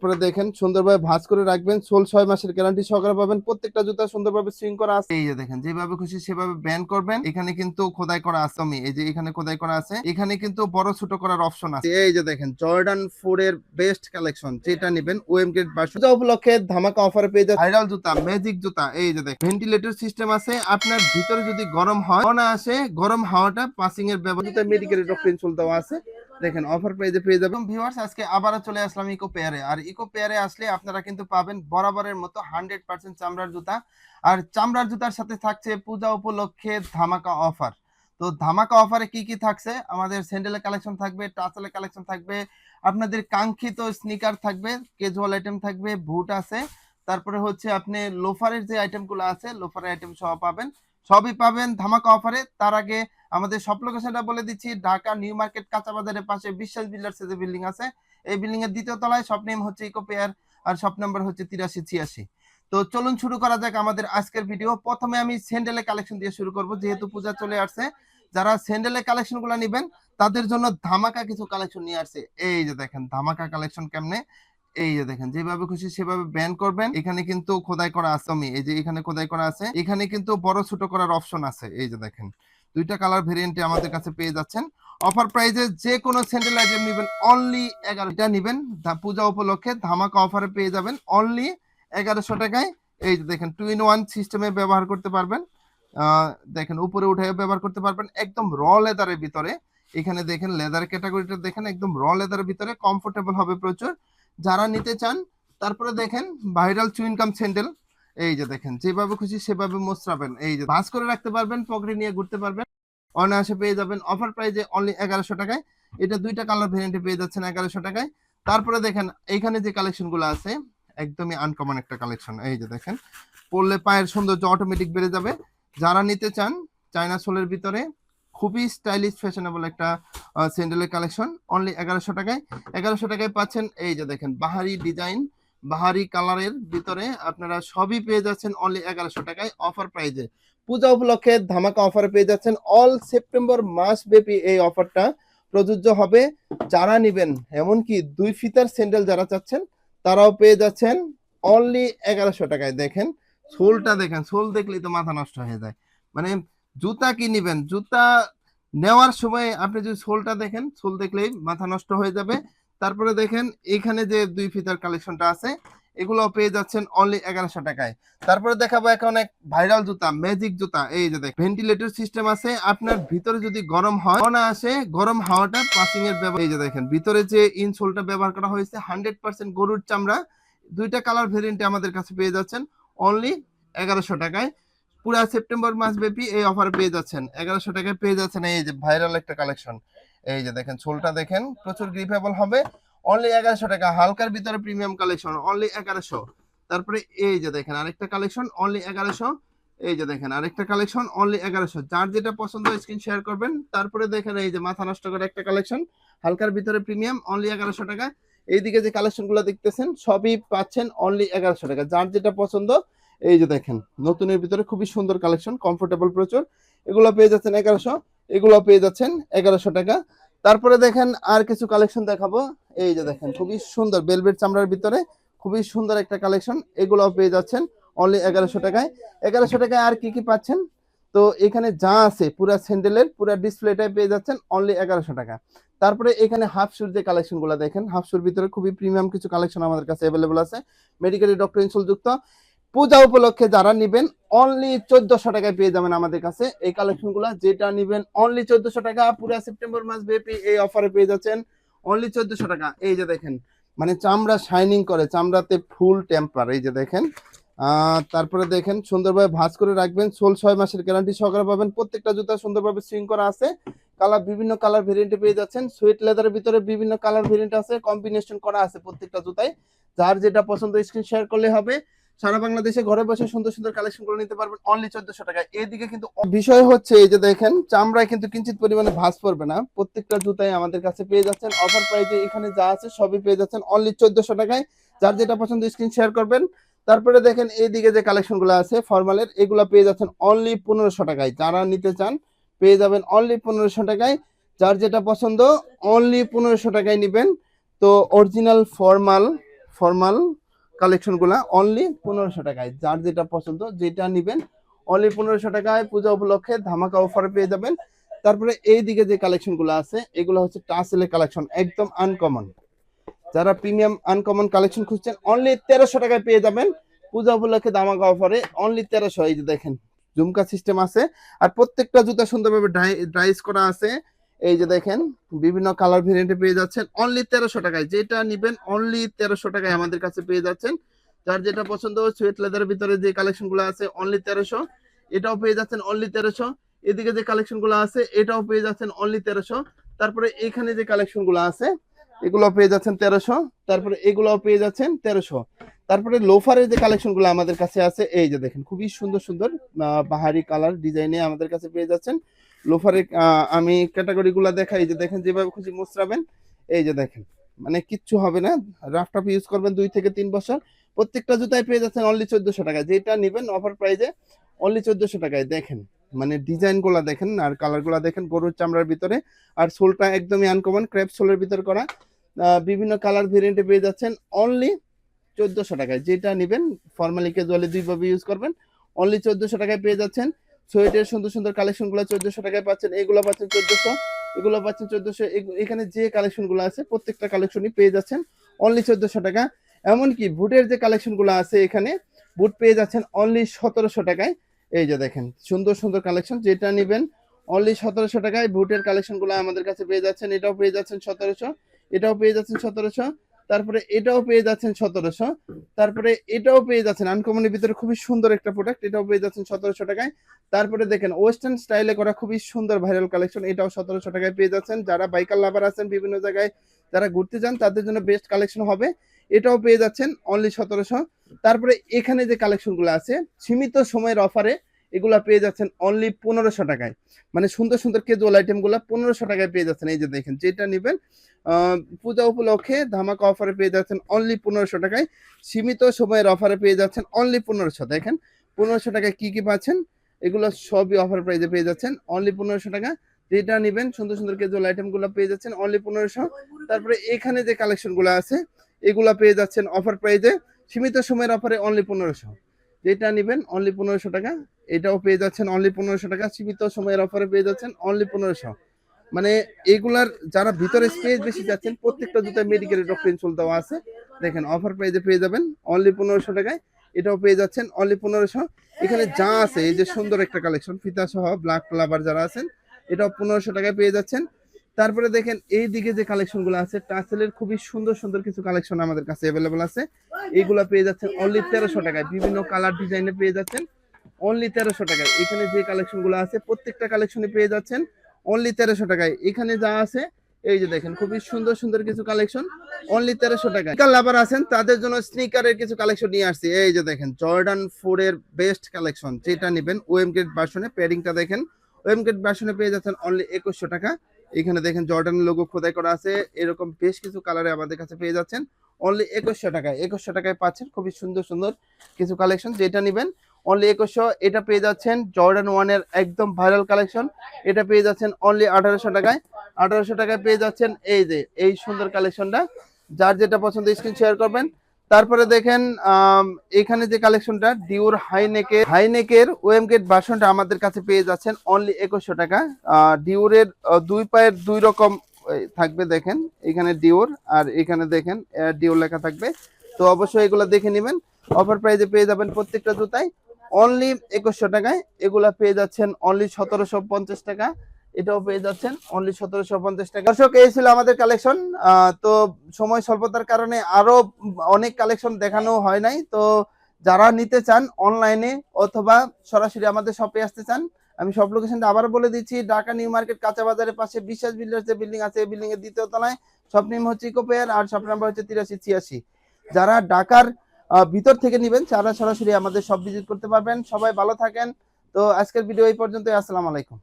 তারপরে দেখেন সুন্দরভাবে ভাঁজ করে রাখবেন, সোল 6 মাসের গ্যারান্টি সহকারে পাবেন। প্রত্যেকটা জুতা সুন্দরভাবে সুইং করা আছে। এই যে দেখেন যেভাবে খুশি সেভাবে ব্যান্ড করবেন। এখানে কিন্তু খোদাই করা আছে, এই যে এখানে খোদাই করা আছে, এখানে কিন্তু বড় ছোট করার অপশন আছে। এই যে দেখেন জর্ডান 4 এর বেস্ট কালেকশন, যেটা নেবেন ওএম গ্রেড ভার্সন উপলক্ষে ধামাকা অফারে পেয়ে যাবেন ভাইরাল জুতা, ম্যাজিক জুতা। এই যে দেখেন ভেন্টিলেটর সিস্টেম আছে, আপনার ভিতরে যদি গরম হয় না আসে, গরম হাওয়াটা পাসিং এর ব্যবস্থা, মেডিকেল ডক্টর ইনসুল দেওয়া আছে। দেখেন অফার প্রাইজে পেয়ে যাবেন। ভিউয়ার্স আজকে আবারও চলে আসলাম ইকো পেয়ারে। আর ইকো পেয়ারে আসলে আপনারা কিন্তু পাবেন বরাবরের মতো 100% চামড়ার জুতা। আর চামড়ার জুতার সাথে থাকছে পূজা উপলক্ষে ধামাকা অফার। তো ধামাকা অফারে কি কি থাকছে, আমাদের স্যান্ডেলের কালেকশন থাকবে, টাচেলের কালেকশন থাকবে, আপনাদের কাঙ্ক্ষিত স্নিকার থাকবে, ক্যাজুয়াল আইটেম থাকবে, বুট আছে, তারপরে হচ্ছে আপনি লোফারের যে আইটেমগুলো আছে লোফারের আইটেম সব পাবেন, সবই পাবেন ধামাকা অফারে। তার আগে আমাদের সব লোকেশনটা বলে দিচ্ছি, ঢাকা নিউ মার্কেট কাঁচা বাজারের পাশে বিশ্বাস বিল্ডার্স যে বিল্ডিং আছে, এই বিল্ডিং এর দ্বিতীয় তলায়। শপ নেম হচ্ছে ইকো পেয়ার আর শপ নাম্বার হচ্ছে 8386। তো চলুন শুরু করা যাক আমাদের আজকের ভিডিও। প্রথমে আমি স্যান্ডেলের কালেকশন দিয়ে শুরু করব, যেহেতু পূজা চলে আসছে। যারা স্যান্ডেলের কালেকশনগুলো নেবেন তাদের জন্য ধামাকা কিছু কালেকশন নিয়ে আসছে। এই যে দেখেন ধামাকা কালেকশন কেমনে, এই যে দেখেন যেভাবে খুশি সেভাবে ব্যান্ড করবেন। এখানে কিন্তু খোদাই করা আছে, এই যে এখানে খোদাই করা আছে, এখানে কিন্তু বড় ছোট করার অপশন আছে। এই যে দেখেন দুইটা কালার ভেরিয়েন্টে আমাদের কাছে পেয়ে যাচ্ছেন। অফার প্রাইজে যে কোনো স্যান্ডেল আইটেম নেবেন অনলি 11টা নেবেন, পূজা উপলক্ষে ধামাকা অফারে পেয়ে যাবেন অনলি 1100 টাকায়। এই যে দেখেন 2-in-1 সিস্টেমে ব্যবহার করতে পারবেন। দেখেন উপরে উঠে ব্যবহার করতে পারবেন, একদম র লেদারের ভিতরে। এখানে দেখেন লেদার ক্যাটাগরিটা দেখেন, একদম র লেদারের ভিতরে, কমফোর্টেবল হবে প্রচুর যারা নিতে চান। তারপরে দেখেন ভাইরাল চুইনকাম স্যান্ডেল, এই যে দেখেন যেভাবে খুশি সেভাবে মোছরাবেন, এই যে ভাঁজ করে রাখতে পারবেন, পকেটে নিয়ে ঘুরতে পারবেন, অনায়াসে পেয়ে যাবেন অফার প্রাইজে অনলি 1100 টাকায়। এটা দুইটা কালার ভেরিয়েন্টে পেয়ে যাচ্ছেন 1100 টাকায়। তারপরে দেখেন এইখানে যে কালেকশনগুলো আছে একদমই আনকমন একটা কালেকশন। এই যে দেখেন পরলে পায়ের সৌন্দর্য অটোমেটিক বেড়ে যাবে। যারা নিতে চান চায়না সোলের ভিতরে খুবই স্টাইলিশ ফ্যাশনেবল একটা স্যান্ডেলের কালেকশন অনলি 1100 টাকায়। 1100 টাকায় পাচ্ছেন এই যে দেখেন বাহারি ডিজাইন, বাহারি কালারের ভিতরে আপনারা সবই পেয়ে যাচ্ছেন অনলি 1100 টাকায় অফার প্রাইজে। পূজা উপলক্ষে ধামাকা অফারে পেয়ে যাচ্ছেন। অল সেপ্টেম্বর মাস ব্যাপী এই অফারটা প্রযোজ্য হবে। যারা নেবেন এমনকি 2 ফিতার স্যান্ডেল যারা চাচ্ছেন তারাও পেয়ে যাচ্ছেন অনলি 1100 টাকায়। দেখেন সোলটা দেখেন, সোল দেখলেই তো মাথা নষ্ট হয়ে যায়। মানে জুতা কি নেবেন, জুতা নেওয়ার সময় আপনি যদি সোলটা দেখেন, সোল দেখলেই মাথা নষ্ট হয়ে যাবে। তারপরে দেখেন এখানে যে 2 ফিতার কালেকশনটা আছে এগুলো পেয়ে যাচ্ছেন অনলি 1100 টাকায়। তারপরে দেখাবো এখন এক ভাইরাল জুতা, ম্যাজিক জুতা। এই যে দেখ ভেন্টিলেটর সিস্টেম আছে, আপনার ভিতরে যদি গরম হয় না আসে, গরম হাওয়াটা পাসিং এর ব্যবহার। এই যে দেখেন ভিতরে যে ইনসোলটা ব্যবহার করা হয়েছে 100% গরুর চামড়া। দুইটা কালার ভেরিয়েন্টে আমাদের কাছে পেয়ে যাচ্ছেন অনলি 1100 টাকায়। পুরা সেপ্টেম্বর মাস ব্যাপী এই অফার পেয়ে যাচ্ছেন 1100 টাকায় পেয়ে যাচ্ছেন। এই যে ভাইরাল একটা কালেকশন, এই যে দেখেন সোলটা দেখেন প্রচুর গ্রিপেবল হবে অনলি 1100 টাকা। হালকার ভিতরে প্রিমিয়াম কালেকশন অনলি 1100। তারপরে এই যে দেখেন আরেকটা কালেকশন অনলি 1100। এই যে দেখেন আরেকটা কালেকশন অনলি 1100। যার যেটা পছন্দ স্ক্রিন শেয়ার করবেন। তারপরে দেখেন এই যে মাথা নষ্ট করে একটা কালেকশন হালকার ভিতরে প্রিমিয়াম অনলি 1100 টাকা। এইদিকে যে কালেকশনগুলো দেখতেছেন সবই পাচ্ছেন অনলি 1100 টাকা। যার যেটা পছন্দ এই যে দেখেন নতুনের ভিতরে খুবই সুন্দর কালেকশন, কমফোর্টেবল প্রচুর, এগুলো পেয়ে যাচ্ছেন 1100, এগুলো পেয়ে যাচ্ছেন 1100 টাকা। তারপরে দেখেন আর কিছু কালেকশন দেখাবো। এই যে দেখেন খুবই সুন্দর বেলভেট চামড়ার ভিতরে খুবই সুন্দর একটা কালেকশন, এগুলো পেয়ে যাচ্ছেন অনলি 1100 টাকায়। 1100 টাকায় আর কি কি পাচ্ছেন, তো এখানে যা আছে পুরো স্যান্ডেলের পুরো ডিসপ্লেটাই পেয়ে যাচ্ছেন অনলি 1100 টাকা। তারপরে এখানে হাফ শুর যে কালেকশনগুলো দেখেন, হাফ শুর ভিতরে খুবই প্রিমিয়াম কিছু কালেকশন আমাদের কাছে অ্যাভেলেবল আছে, মেডিকেল ডক্টর ইনসোল যুক্ত। পূজা উপলক্ষে যারা নিবেন অনলি 1400 টাকায় পেয়ে যাবেন আমাদের কাছে এই কালেকশনগুলো। যেটা নিবেন অনলি 1400 টাকা, পুরো সেপ্টেম্বর মাস ব্যাপী এই অফারে পেয়ে যাচ্ছেন অনলি 1400 টাকা। এই যে দেখেন মানে চামড়া শাইনিং করে, চামড়াতে ফুল টেম্পার, এই যে দেখেন। তারপরে দেখেন সুন্দরভাবে ভাঁজ করে রাখবেন, সোল 6 মাসের গ্যারান্টি সহকারে পাবেন। প্রত্যেকটা জুতা সুন্দরভাবে সুইং করা আছে, কালার বিভিন্ন কালার ভেরিয়েন্টে পেয়ে যাচ্ছেন। সুইট লেদারের ভিতরে বিভিন্ন কালার ভেরিয়েন্ট আছে, কম্বিনেশন করা আছে প্রত্যেকটা জুতায়। যার যেটা পছন্দ স্ক্রিন শেয়ার করলে হবে। সারা বাংলাদেশে ঘরে বসে সুন্দর সুন্দর কালেকশন করে নিতে পারবেন অনলি 1400 টাকা। এইদিকে কিন্তু বিষয় হচ্ছে এই যে দেখেন চামড়ায় কিন্তু কিঞ্চিত পরিমাণে ভাঁজ পড়বে না, প্রত্যেকটা জুতাই আমাদের কাছে পেয়ে যাচ্ছেন অফার প্রাইসে। এখানে যা আছে সবই পেয়ে যাচ্ছেন অনলি 1400 টাকায়। যার যেটা পছন্দ স্ক্রিন শেয়ার করবেন। তারপরে দেখেন এইদিকে যে কালেকশনগুলো আছে ফর্মালের, এগুলো পেয়ে যাচ্ছেন অনলি 1500 টাকায়। যারা নিতে চান পেয়ে যাবেন অনলি 1500 টাকায়। যার যেটা পছন্দ অনলি 1500 টাকায় নিবেন। তো অরিজিনাল ফর্মাল ফর্মাল কালেকশনগুলা অনলি 1500 টাকায়। যার যেটা পছন্দ যেটা নিবেন অনলি 1500 টাকায় পূজা উপলক্ষে ধামাকা অফারে পেয়ে যাবেন। তারপরে এইদিকে যে কালেকশনগুলো আছে এগুলো হচ্ছে টাসেলের কালেকশন, একদম আনকমন। যারা প্রিমিয়াম আনকমন কালেকশন খুঁজছেন অনলি 1300 টাকায় পেয়ে যাবেন পূজা উপলক্ষে ধামাকা অফারে, অনলি 1300। এই যে দেখেন ঝুমকা সিস্টেম আছে, আর প্রত্যেকটা জুতা সুন্দরভাবে ড্রাইস করা আছে। এই যে দেখেন বিভিন্ন কালার ভেরিয়েন্টে পেয়ে যাচ্ছেন অনলি 1300 টাকায়। যেটা নিবেন অনলি 1300 টাকায় আমাদের কাছে পেয়ে যাচ্ছেন। যার যেটা পছন্দ সুইট লেদারের ভিতরে যে কালেকশনগুলো আছে অনলি 1300, এটাও পেয়ে যাচ্ছেন অনলি 1300। এদিকে যে কালেকশনগুলো আছে এটাও পেয়ে যাচ্ছেন অনলি 1300। তারপরে এখানে যে কালেকশনগুলো আছে এগুলো পেয়ে যাচ্ছেন 1300। তারপরে এগুলোও পেয়ে যাচ্ছেন 1300। তারপরে লোফারের যে কালেকশনগুলো আমাদের কাছে আছে এই যে দেখেন খুবই সুন্দর সুন্দর বাহারি কালার ডিজাইনে আমাদের কাছে পেয়ে যাচ্ছেন লোফারের। আমি ক্যাটাগরিগুলো দেখাই, যে দেখেন যেভাবে খুশি মুচড়াবেন, এই যে দেখেন মানে কিচ্ছু হবে না, রাফ টাফ ইউজ করবেন 2 থেকে 3 বছর। প্রত্যেকটা জুতায় পেয়ে যাচ্ছেন অনলি 1400 টাকায়। যেটা নেবেন অফার প্রাইজে অনলি 1400 টাকায়। দেখেন মানে ডিজাইনগুলো দেখেন আর কালারগুলো দেখেন, গরুর চামড়ার ভিতরে, আর সোলটা একদমই আনকমন ক্রেপ সোলের ভিতর করা। বিভিন্ন কালার ভেরিয়েন্টে পেয়ে যাচ্ছেন অনলি 1400 টাকায়। যেটা নেবেন ফর্মালি ক্যাজুয়ালি দুইভাবে ইউজ করবেন অনলি 1400 টাকায় পেয়ে যাচ্ছেন। সোয়েটের সুন্দর সুন্দর কালেকশনগুলো 1400 টাকায় পাচ্ছেন, এগুলো পাচ্ছেন 1400, এগুলো পাচ্ছেন 1400। এখানে যে কালেকশনগুলো আছে প্রত্যেকটা কালেকশনই পেয়ে যাচ্ছেন অনলি 1400 টাকা। এমনকি বুটের যে কালেকশনগুলো আছে এখানে বুট পেয়ে যাচ্ছেন অনলি 1700 টাকায়। এই যে দেখেন সুন্দর সুন্দর কালেকশন, যেটা নেবেন অনলি 1700 টাকায়। বুটের কালেকশনগুলো আমাদের কাছে পেয়ে যাচ্ছেন, এটাও পেয়ে যাচ্ছেন 1700, এটাও পেয়ে যাচ্ছেন 1700। তারপরে এটাও পেয়ে যাচ্ছেন 1700। তারপরে এটাও পেয়ে যাচ্ছেন আনকমনের ভিতরে খুবই সুন্দর একটা প্রোডাক্ট, এটাও পেয়ে যাচ্ছেন 1700 টাকায়। তারপরে দেখেন ওয়েস্টার্ন স্টাইলে করা খুবই সুন্দর ভাইরাল কালেকশন, এটাও 1700 টাকায় পেয়ে যাচ্ছেন। যারা বাইকার লাভার আছেন বিভিন্ন জায়গায় যারা ঘুরতে যান তাদের জন্য বেস্ট কালেকশন হবে, এটাও পেয়ে যাচ্ছেন অনলি 1700। তারপরে এখানে যে কালেকশনগুলো আছে সীমিত সময়ের অফারে এগুলা পেয়ে যাচ্ছেন অনলি 1500 টাকায়। মানে সুন্দর সুন্দর কেজুয়াল আইটেমগুলো 1500 টাকায় পেয়ে যাচ্ছেন। এই যে দেখেন যেটা নেবেন পূজা উপলক্ষে ধামাকা অফারে পেয়ে যাচ্ছেন অনলি 1500 টাকায়। সীমিত সময়ের অফারে পেয়ে যাচ্ছেন অনলি 1500। দেখেন 1500 টাকায় কি কি পাচ্ছেন, এগুলো সবই অফার প্রাইসে পেয়ে যাচ্ছেন অনলি 1500 টাকা। যেটা নেবেন সুন্দর সুন্দর কেজুয়াল আইটেমগুলো পেয়ে যাচ্ছেন অনলি 1500। তারপরে এখানে যে কালেকশনগুলো আছে এগুলা পেয়ে যাচ্ছেন অফার প্রাইসে সীমিত সময়ের অফারে অনলি 1500। যেটা নেবেন অনলি 1500 টাকা, এটাও পেয়ে যাচ্ছেন অনলি 1500 টাকা। সীমিত সময়ের অফারে পেয়ে যাচ্ছেন অনলি 1500। মানে এগুলার যারা ভিতরে স্পেস বেশি যাচ্ছেন প্রত্যেকটা জুতায় মেডিকেল ডক্টর ইনসোল দেওয়া আছে। দেখেন অফার প্রাইসে পেয়ে যাবেন অনলি 1500 টাকায়, এটাও পেয়ে যাচ্ছেন অনলি 1500। এখানে যা আছে এই যে সুন্দর একটা কালেকশন ফিতা সহ ব্ল্যাক লাভার যারা আছেন এটাও 1500 টাকায় পেয়ে যাচ্ছেন। তারপরে দেখেন এই দিকে যে কালেকশনগুলো আছে টাসেলের খুবই সুন্দর সুন্দর কিছু কালেকশন আমাদের কাছে অ্যাভেলেবল আছে, এইগুলা পেয়ে যাচ্ছেন অনলি 1300 টাকায়। বিভিন্ন কালার ডিজাইনে পেয়ে যাচ্ছেন অনলি 1300 টাকায়। এখানে যে কালেকশনগুলো আছে প্রত্যেকটা কালেকশনে পেয়ে যাচ্ছেন অনলি 1300 টাকায়। এখানে যা আছে এই যে দেখেন খুবই সুন্দর সুন্দর কিছু কালেকশন অনলি 1300 টাকায়। স্নিকার লাভার আছেন তাদের জন্য স্নিকারের কিছু কালেকশন নিয়ে আসছি। এই যে দেখেন জর্ডান 4 এর বেস্ট কালেকশন, যেটা নেবেন ওএম গেট ভার্সনে, প্যাডিংটা দেখেন ওএম গেট ভার্সনে পেয়ে যাচ্ছেন অনলি 2100 টাকা। এখানে দেখেন জর্ডানের লোগো খোদাই করা আছে, এরকম বেশ কিছু কালারে আমাদের কাছে পেয়ে যাচ্ছেন অনলি 2100 টাকায়। 2100 টাকায় পাচ্ছেন খুবই সুন্দর সুন্দর কিছু কালেকশন, যেটা নেবেন অনলি 2100। এটা পেয়ে যাচ্ছেন জর্ডান 1 এর একদম ভাইরাল কালেকশন, এটা পেয়ে যাচ্ছেন অনলি 1800 টাকায়। 1800 টাকায় পেয়ে যাচ্ছেন এই যে এই সুন্দর কালেকশনটা। যার যেটা পছন্দ স্ক্রিন শেয়ার করবেন। তারপরে দেখেন এখানে যে কালেকশনটা ডিওর হাইনেকের ওএম গেট ভার্সনটা আমাদের কাছে পেয়ে যাচ্ছেন অনলি 2100 টাকা। ডিওরের দুই পায়ের দুই রকম থাকবে, দেখেন এখানে ডিওর আর এখানে দেখেন ডিওর লেখা থাকবে। তো অবশ্যই এগুলো দেখে নেবেন, অফার প্রাইসে পেয়ে যাবেন প্রত্যেকটা জুতাই অনলি 2100 টাকায়। এগুলা পেয়ে যাচ্ছেন অনলি 1750 টাকা, এটাও পেয়ে যাচ্ছেন অনলি 1750 টাকা। দর্শক এই ছিল আমাদের কালেকশন। তো সময় স্বল্পতার কারণে আরো অনেক কালেকশন দেখানো হয় নাই। তো যারা নিতে চান অনলাইনে অথবা সরাসরি আমাদের শপে আসতে চান, আমি সব লোকেশনটা আবার বলে দিচ্ছি। ঢাকা নিউ মার্কেট কাঁচা বাজারের পাশে বিশ্বাস বিল্ডার্স যে বিল্ডিং আছে এই বিল্ডিং এর দ্বিতীয় তলায়, শপ নেম হচ্ছে ইকোপেয়ার আর শপ নাম্বার হচ্ছে 8386। যারা ঢাকার ভিতর থেকে নেবেন তারা সরাসরি আমাদের শপ ভিজিট করতে পারবেন। সবাই ভালো থাকেন। তো আজকের ভিডিও এই পর্যন্তই, আসসালামু আলাইকুম।